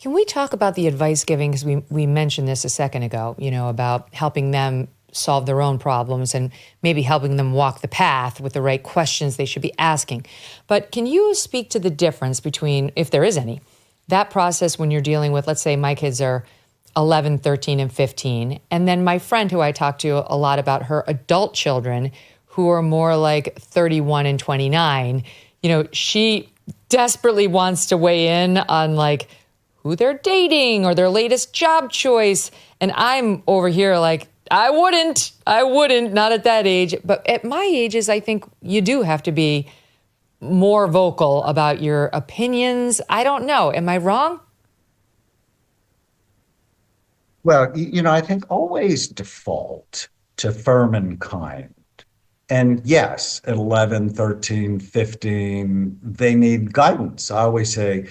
Can we talk about the advice giving? Because we mentioned this a second ago, about helping them solve their own problems and maybe helping them walk the path with the right questions they should be asking. But can you speak to the difference between, if there is any, that process when you're dealing with, let's say my kids are 11, 13, and 15, and then my friend who I talk to a lot about her adult children who are more like 31 and 29, she desperately wants to weigh in on like who they're dating or their latest job choice. And I'm over here like, I wouldn't, not at that age. But at my ages, I think you do have to be more vocal about your opinions. I don't know. Am I wrong? Well, I think always default to firm and kind. And yes, at 11, 13, 15, they need guidance. I always say,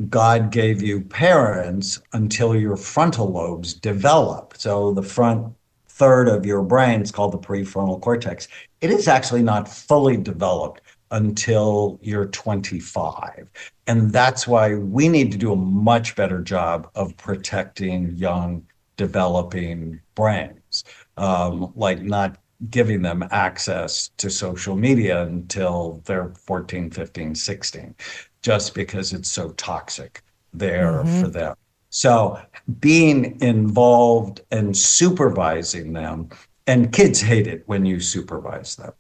God gave you parents until your frontal lobes develop. So the front third of your brain is called the prefrontal cortex. It is actually not fully developed until you're 25. And that's why we need to do a much better job of protecting young, developing brains, like not giving them access to social media until they're 14, 15, 16, just because it's so toxic there for them. So being involved and supervising them, and kids hate it when you supervise them,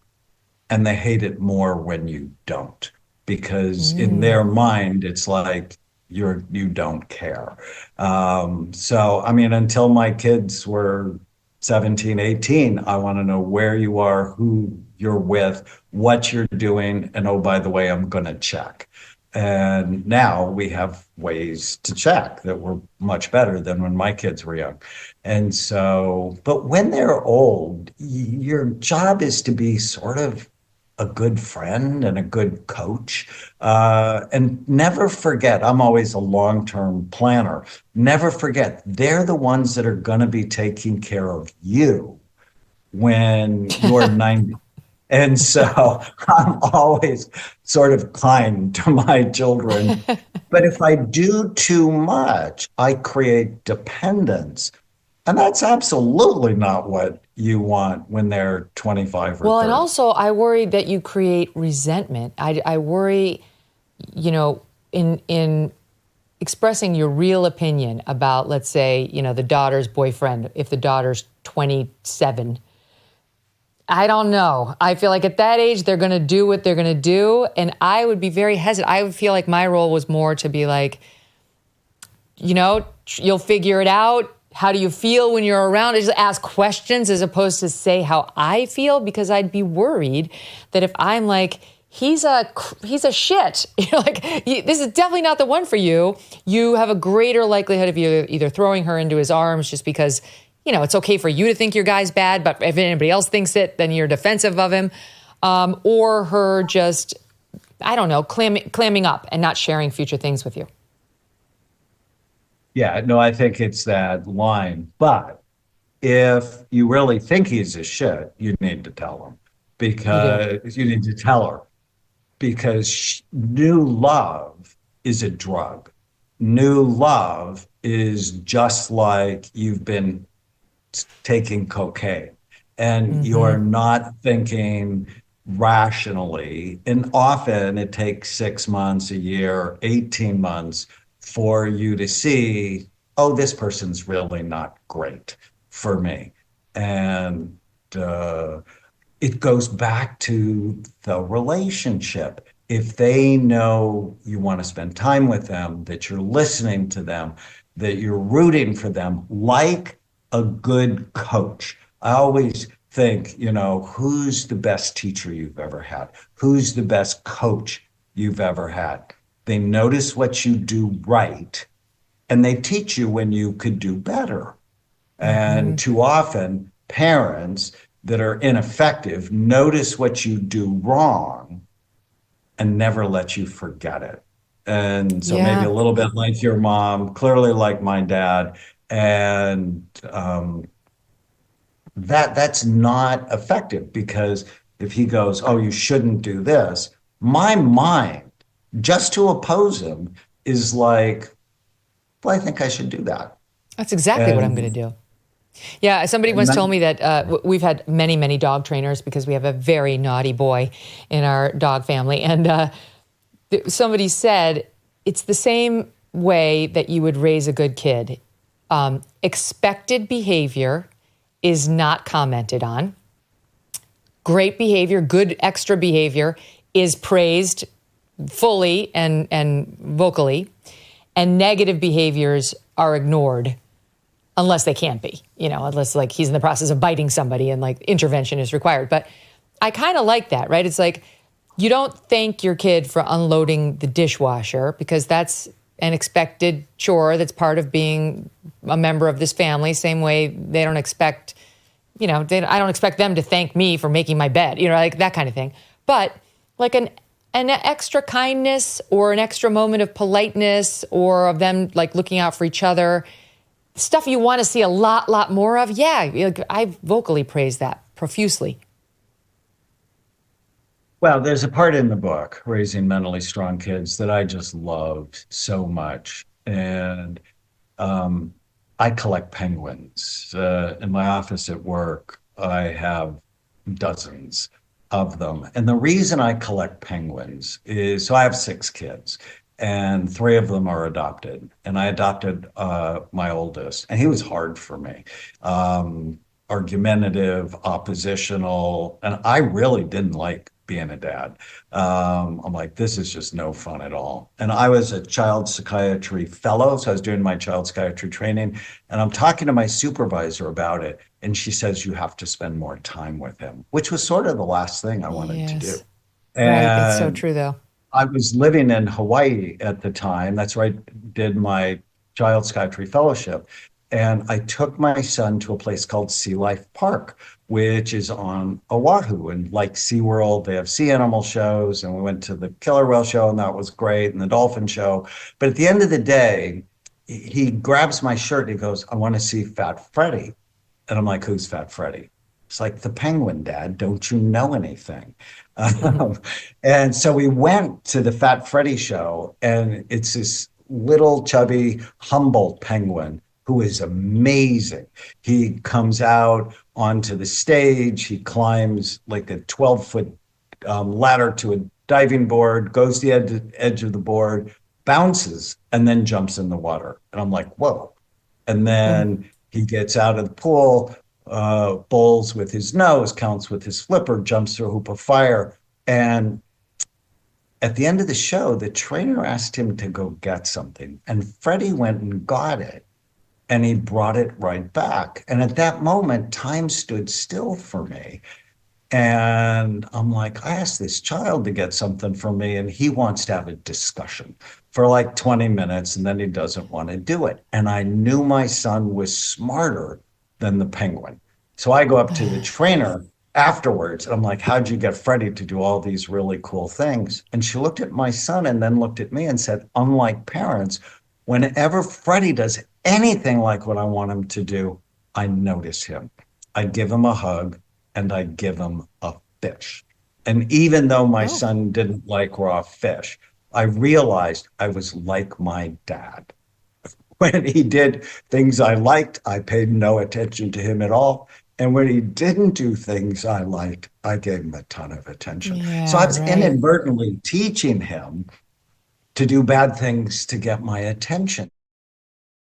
and they hate it more when you don't, because in their mind, it's like you don't care. So, I mean, until my kids were 17, 18, I want to know where you are, who you're with, what you're doing, and oh, by the way, I'm going to check. And now we have ways to check that were much better than when my kids were young. And so, but when they're old, your job is to be sort of a good friend and a good coach. And never forget, I'm always a long-term planner. Never forget, they're the ones that are going to be taking care of you when you're 90. And so I'm always sort of kind to my children. But if I do too much, I create dependence. And that's absolutely not what you want when they're 25 or 30. Well, and also I worry that you create resentment. I worry, in expressing your real opinion about, let's say, the daughter's boyfriend, if the daughter's 27. I don't know. I feel like at that age, they're going to do what they're going to do. And I would be very hesitant. I would feel like my role was more to be like, you'll figure it out. How do you feel when you're around? I just ask questions as opposed to say how I feel, because I'd be worried that if I'm like, he's a shit, this is definitely not the one for you. You have a greater likelihood of you either throwing her into his arms just because, it's okay for you to think your guy's bad, but if anybody else thinks it, then you're defensive of him. Or her just, I don't know, clamming up and not sharing future things with you. Yeah, no, I think it's that line. But if you really think he's a shit, you need to tell him, because you need to tell her, because new love is a drug. New love is just like you've been taking cocaine and you're not thinking rationally. And often it takes 6 months, a year, 18 months for you to see, oh, this person's really not great for me. And it goes back to the relationship. If they know you want to spend time with them, that you're listening to them, that you're rooting for them, like a good coach. I always think, who's the best teacher you've ever had? Who's the best coach you've ever had? They notice what you do right, and they teach you when you could do better. And too often, parents that are ineffective notice what you do wrong and never let you forget it. And so maybe a little bit like your mom, clearly like my dad. And that's not effective, because if he goes, oh, you shouldn't do this, my mind, just to oppose him, is like, well, I think I should do that. That's exactly what I'm going to do. Yeah, somebody once told me that we've had many, many dog trainers because we have a very naughty boy in our dog family. And somebody said it's the same way that you would raise a good kid. Expected behavior is not commented on. Great behavior, good extra behavior is praised fully and vocally. And negative behaviors are ignored. Unless they can't be, unless like he's in the process of biting somebody and like intervention is required. But I kind of like that, right? It's like you don't thank your kid for unloading the dishwasher because that's an expected chore that's part of being a member of this family. Same way they don't expect, I don't expect them to thank me for making my bed, like that kind of thing. But like an extra kindness or an extra moment of politeness or of them like looking out for each other, stuff you want to see a lot more of. Yeah, I vocally praise that profusely. Well, there's a part in the book, Raising Mentally Strong Kids, that I just loved so much. And I collect penguins. In my office at work, I have dozens of them. And the reason I collect penguins is, so I have 6 kids. And 3 of them are adopted. And I adopted my oldest, and he was hard for me. Argumentative, oppositional, and I really didn't like being a dad. I'm like, this is just no fun at all. And I was a child psychiatry fellow, so I was doing my child psychiatry training, and I'm talking to my supervisor about it, and she says, you have to spend more time with him, which was sort of the last thing I wanted to do. Right, it's so true, though. I was living in Hawaii at the time. That's where I did my child psychiatry fellowship. And I took my son to a place called Sea Life Park, which is on Oahu. And like SeaWorld, they have sea animal shows. And we went to the killer whale show, and that was great, and the dolphin show. But at the end of the day, he grabs my shirt and he goes, I want to see Fat Freddy. And I'm like, who's Fat Freddy? It's like, the penguin, Dad. Don't you know anything? And so we went to the Fat Freddy show, and it's this little chubby Humboldt penguin who is amazing. He comes out onto the stage. He climbs like a 12-foot ladder to a diving board, goes to the edge of the board, bounces, and then jumps in the water. And I'm like, whoa. And then he gets out of the pool, bowls with his nose, counts with his flipper, jumps through a hoop of fire. And at the end of the show, the trainer asked him to go get something. And Freddie went and got it. And he brought it right back. And at that moment, time stood still for me. And I'm like, I asked this child to get something from me, and he wants to have a discussion for like 20 minutes, and then he doesn't want to do it. And I knew my son was smarter than the penguin. So I go up to the trainer afterwards, and I'm like, how'd you get Freddie to do all these really cool things? And she looked at my son and then looked at me and said, unlike parents, whenever Freddie does anything like what I want him to do, I notice him. I give him a hug, and I give him a fish. And even though my son didn't like raw fish, I realized I was like my dad. When he did things I liked, I paid no attention to him at all. And when he didn't do things I liked, I gave him a ton of attention. Yeah, so I was inadvertently teaching him to do bad things to get my attention.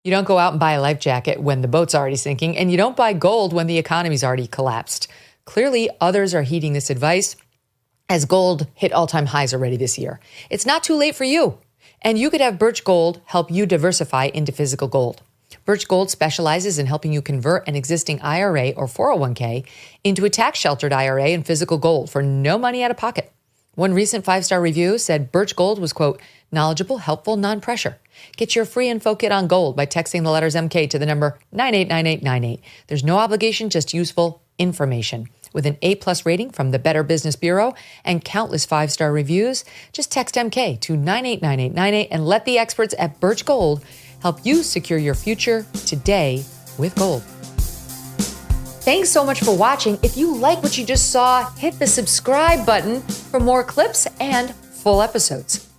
You don't go out and buy a life jacket when the boat's already sinking, and you don't buy gold when the economy's already collapsed. Clearly, others are heeding this advice as gold hit all-time highs already this year. It's not too late for you, and you could have Birch Gold help you diversify into physical gold. Birch Gold specializes in helping you convert an existing IRA or 401k into a tax-sheltered IRA in physical gold for no money out of pocket. One recent 5-star review said Birch Gold was, quote, knowledgeable, helpful, non-pressure. Get your free info kit on gold by texting the letters MK to the number 989898. There's no obligation, just useful information. With an A+ rating from the Better Business Bureau and countless 5-star reviews, just text MK to 989898 and let the experts at Birch Gold help you secure your future today with gold. Thanks so much for watching. If you like what you just saw, hit the subscribe button for more clips and full episodes.